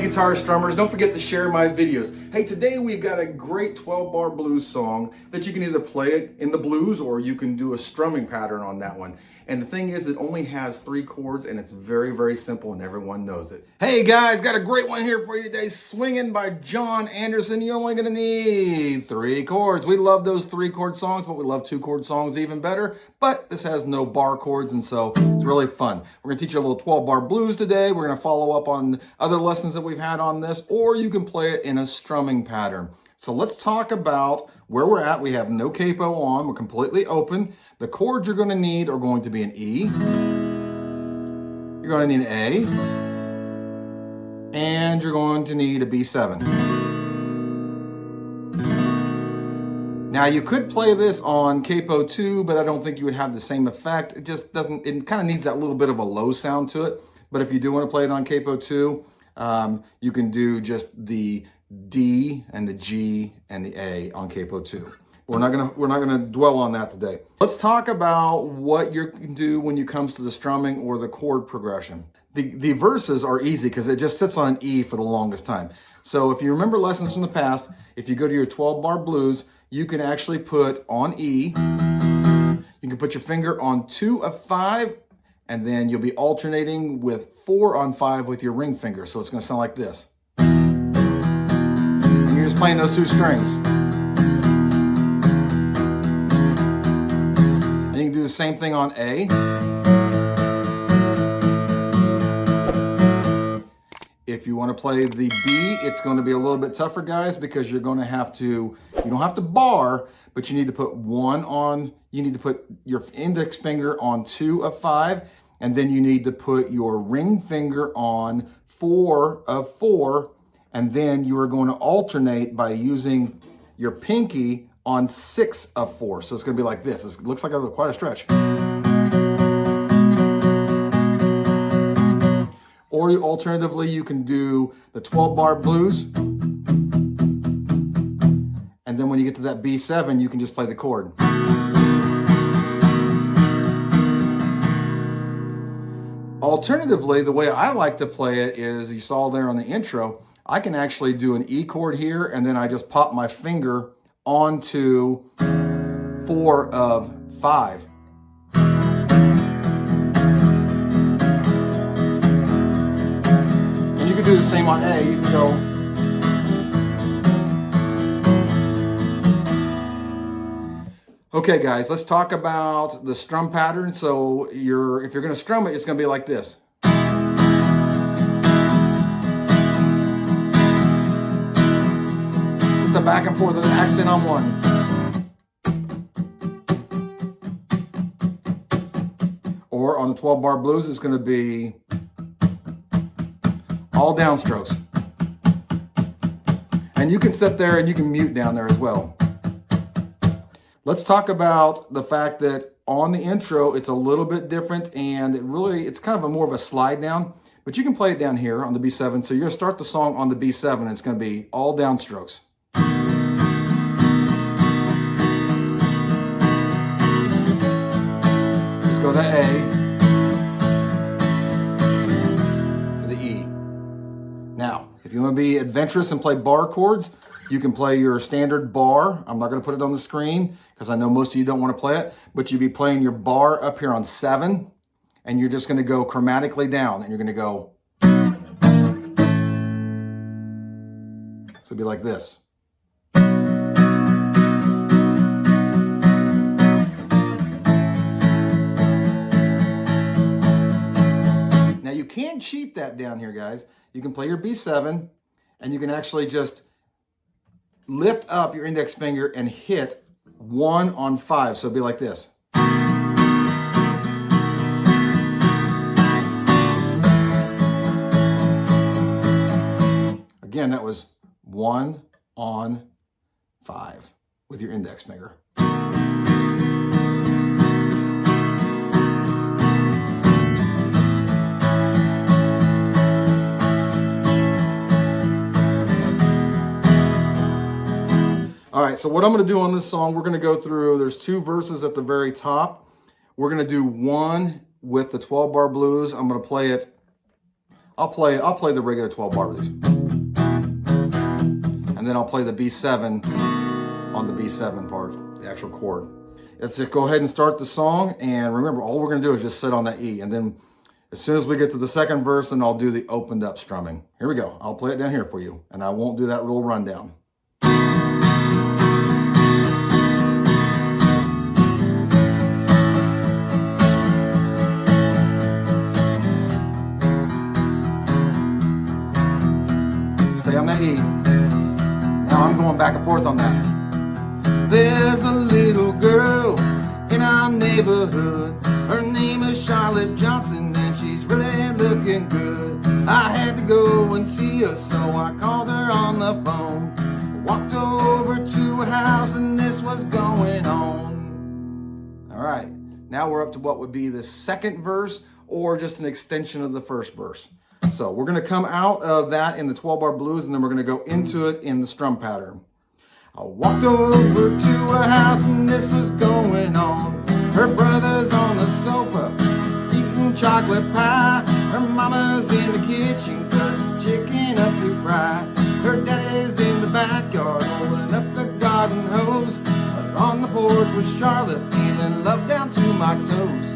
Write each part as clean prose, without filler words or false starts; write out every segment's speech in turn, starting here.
guitar strummers, don't forget to share my videos. Hey, today we've got a great 12-bar blues song that you can either play it in the blues or you can do a strumming pattern on that one. And the thing is, it only has 3 chords and it's very, very simple and everyone knows it. Hey guys, got a great one here for you today. Swingin' by John Anderson. You're only gonna need 3 chords. We love those 3-chord songs, but we love 2-chord songs even better. But this has no bar chords, and so it's really fun. We're gonna teach you a little 12-bar blues today. We're gonna follow up on other lessons that we've had on this, or you can play it in a strumming pattern. So let's talk about where we're at. We have no capo on, we're completely open. The chords you're gonna need are going to be an E, you're gonna need an A, and you're going to need a B7. Now you could play this on capo 2, but I don't think you would have the same effect. It just doesn't, it kind of needs that little bit of a low sound to it. But if you do want to play it on capo 2, you can do just the D and the G and the A on capo 2. We're not gonna dwell on that today. Let's talk about what you can do when it comes to the strumming or the chord progression. The verses are easy because it just sits on an E for the longest time. So if you remember lessons from the past, if you go to your 12-bar blues, you can actually put on E, you can put your finger on 2 of 5, and then you'll be alternating with 4 on 5 with your ring finger. So it's gonna sound like this. And you're just playing those 2 strings. And you can do the same thing on A. If you want to play the B, it's going to be a little bit tougher, guys, because you're going to have to, you don't have to bar, but you need to put 1 on, you need to put your index finger on 2 of 5, and then you need to put your ring finger on 4 of 4, and then you are going to alternate by using your pinky on 6 of 4. So it's going to be like this. It looks like quite a stretch. Or alternatively, you can do the 12-bar blues. And then when you get to that B7, you can just play the chord. Alternatively, the way I like to play it is, you saw there on the intro, I can actually do an E chord here, and then I just pop my finger onto 4 of 5. And you can do the same on A. You can go. Okay guys, let's talk about the strum pattern. So if you're gonna strum it, it's gonna be like this. The back and forth with an accent on 1. Or on the 12-bar blues, it's going to be all downstrokes. And you can sit there and you can mute down there as well. Let's talk about the fact that on the intro, it's a little bit different, and it's kind of more of a slide down, but you can play it down here on the B7. So you're going to start the song on the B7, and it's going to be all downstrokes. Go to A, to the E. Now, if you want to be adventurous and play bar chords, you can play your standard bar. I'm not going to put it on the screen because I know most of you don't want to play it, but you'd be playing your bar up here on 7, and you're just going to go chromatically down, and you're going to go. So it'd be like this. You can cheat that down here, guys. You can play your B7, and you can actually just lift up your index finger and hit 1 on 5. So it'd be like this. Again, that was 1 on 5 with your index finger. All right, so what I'm gonna do on this song, we're gonna go through, there's 2 verses at the very top. We're gonna do 1 with the 12-bar blues. I'm gonna play it, I'll play the regular 12-bar blues. and then I'll play the B7 on the B7 part, the actual chord. Let's just go ahead and start the song, and remember, all we're gonna do is just sit on that E, and then as soon as we get to the second verse, then I'll do the opened up strumming. Here we go. I'll play it down here for you, and I won't do that real rundown. Stay on that E. Now I'm going back and forth on that. There's a little girl in our neighborhood. Her name is Charlotte Johnson, and she's really looking good. I had to go and see her, so I called her on the phone. Walked over to her house, and this was going on. All right, now we're up to what would be the second verse, or just an extension of the first verse. So we're gonna come out of that in the 12-bar blues, and then we're gonna go into it in the strum pattern. I walked over to her house, and this was going on. Her brother's on the sofa, eating chocolate pie. Her mama's in the kitchen, cutting chicken up to fry. Her daddy's in the backyard, holding up the garden hose. I was on the porch with Charlotte, feeling love down to my toes.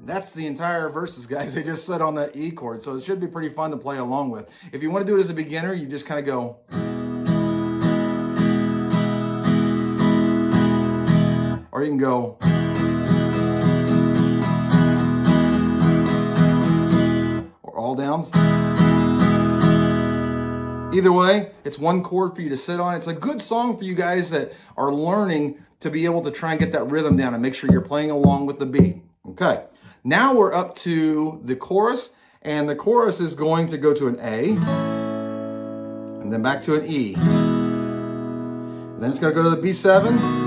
That's the entire verses, guys. They just sit on the E chord, so it should be pretty fun to play along with. If you want to do it as a beginner, you just kind of go. Or you can go. Or all downs. Either way, it's one chord for you to sit on. It's a good song for you guys that are learning to be able to try and get that rhythm down and make sure you're playing along with the beat. Okay, now we're up to the chorus, and the chorus is going to go to an A, and then back to an E. And then it's going to go to the B7.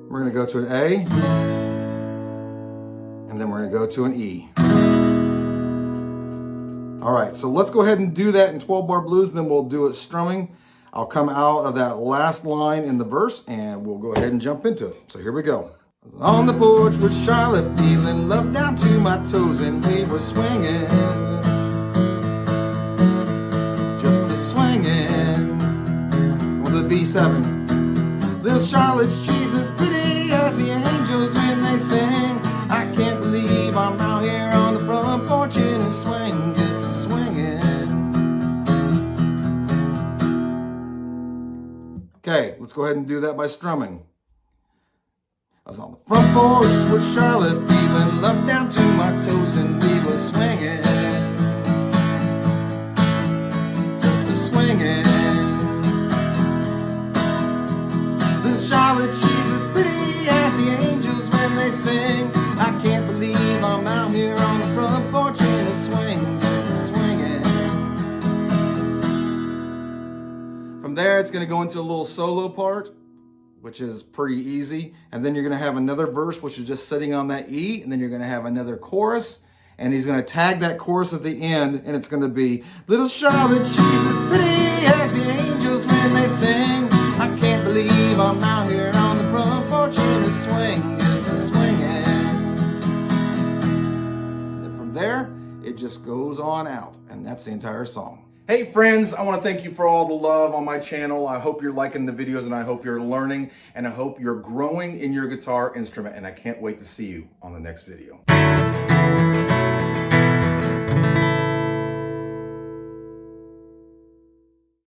We're going to go to an A, and then we're going to go to an E. All right, so let's go ahead and do that in 12-bar blues, then we'll do it strumming. I'll come out of that last line in the verse, and we'll go ahead and jump into it. So here we go. On the porch with Charlotte, feeling love down to my toes, and we were swinging, just a swinging, with the B7. Little Charlotte, she's as pretty as the angels when they sing. I can't believe I'm out here on the front porch in a swing, just a swinging. Okay, let's go ahead and do that by strumming. I was on the front porch with Charlotte, feeling love down to my toes, and we were swinging, just a swinging. This Charlotte, she's as pretty as the angels when they sing. I can't believe I'm out here on the front porch in a swing, just a swinging. From there, it's going to go into a little solo part, which is pretty easy. And then you're going to have another verse, which is just sitting on that E. And then you're going to have another chorus. And he's going to tag that chorus at the end. And it's going to be, little Charlotte, she's as pretty as the angels when they sing. I can't believe I'm out here on the front porch in the swing, just a swinging. And from there, it just goes on out. And that's the entire song. Hey friends, I want to thank you for all the love on my channel. I hope you're liking the videos, and I hope you're learning, and I hope you're growing in your guitar instrument, and I can't wait to see you on the next video.